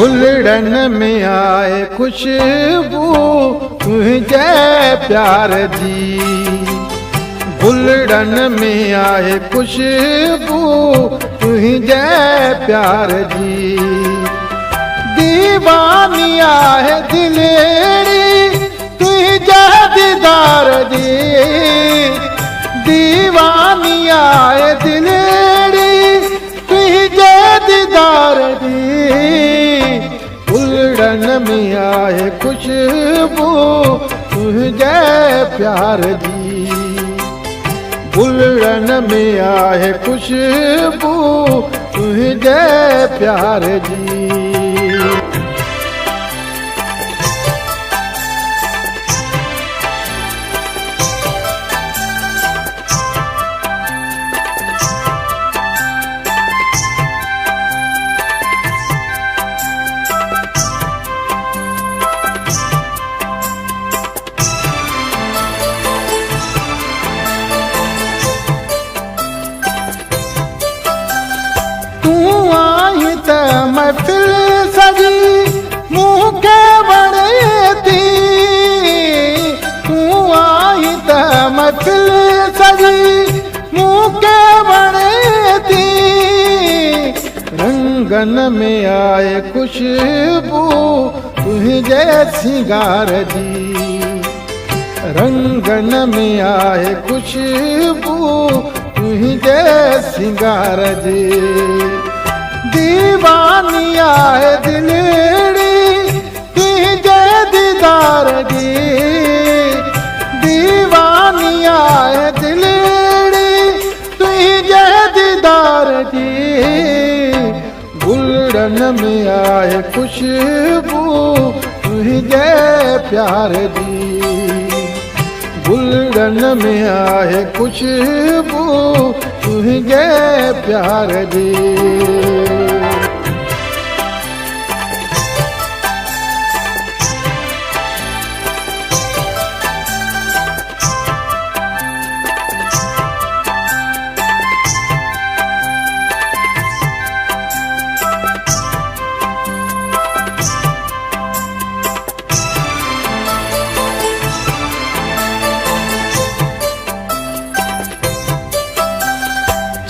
भुलड़न में आए खुशबू तुझे प्यार जी। भुलड़न में आए खुशबू तुझे प्यार जी। दीवानी आए दिलेरी तुझे दीदार जी। दीवानी आए दिलेरी तुझे दीदार जी। भुलड़न में आए खुशबू तुझे प्यार जी। भुलड़न में आए खुशबू तुझे प्यार जी। महफिल सजी मुँह के बड़े थी। तू आई त महफिल सजी मुँह के बड़े थी। रंगन में आए खुशबू तुझे सिंगार जी। रंगन में आए खुशबू तुझे सिंगार जी। दीवानी आए दिलेरी तुझे दीदार जी। दीवानी आए दिलेरी तुझे दीदार जी। भुलड़न में आए खुशबू तुझे प्यार जी। भुलड़न में आए खुशबू तुझे प्यार जी।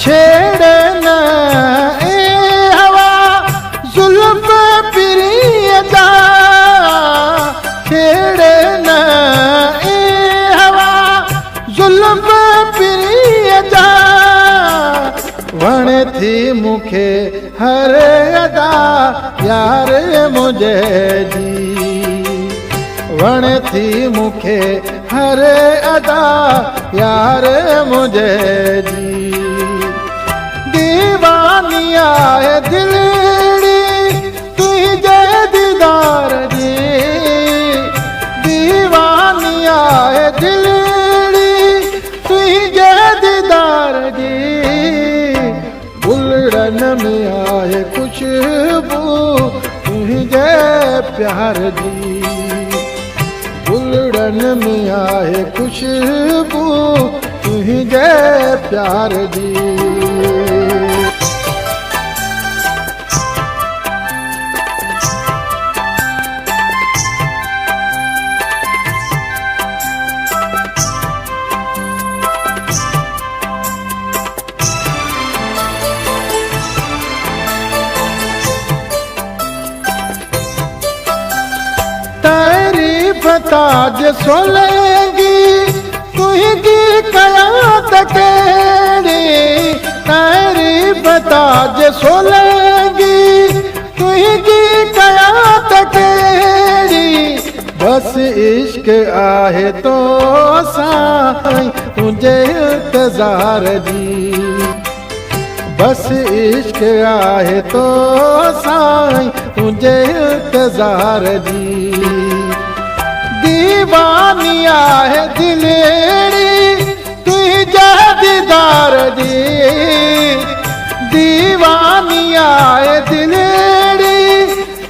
छेड़े न ए हवा जुल्फ प्रिय जा। छेड़े न ए हवा जुल्फ प्रिय जा। वण थी मुखे हर अदा यार मुझे जी। वण थी मुखे हर अदा यार मुझे जी। दीवानी आए दिलेरी तुझे दीदार जी। दीवानी आए दिलेरी तुझे दीदार जी। भुलड़न में आए खुशबू तुझे प्यार जी। भुलड़न में आए खुशबू तुझे प्यार जी। तारीफ ताज सोलेगी तुझी कयात केड़ी। तारीफ ताज सोलेगी तुझी कयात केड़ी। बस इश्क आहे तो साईं तुझे इंतजार जी। बस इश्क आहे तो साईं तुझे इंतजार जी। दीवानी आए दिलेरी तुझे दीदार जी। दीवानी आए दिलेरी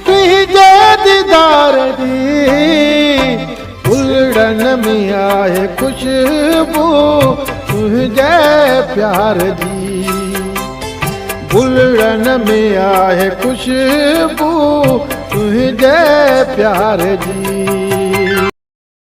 तुझे दीदार जी। भुलड़न में आए खुशबू तुझे प्यार जी। फुलड़न में आहे खुशबू तुझे प्यार जी।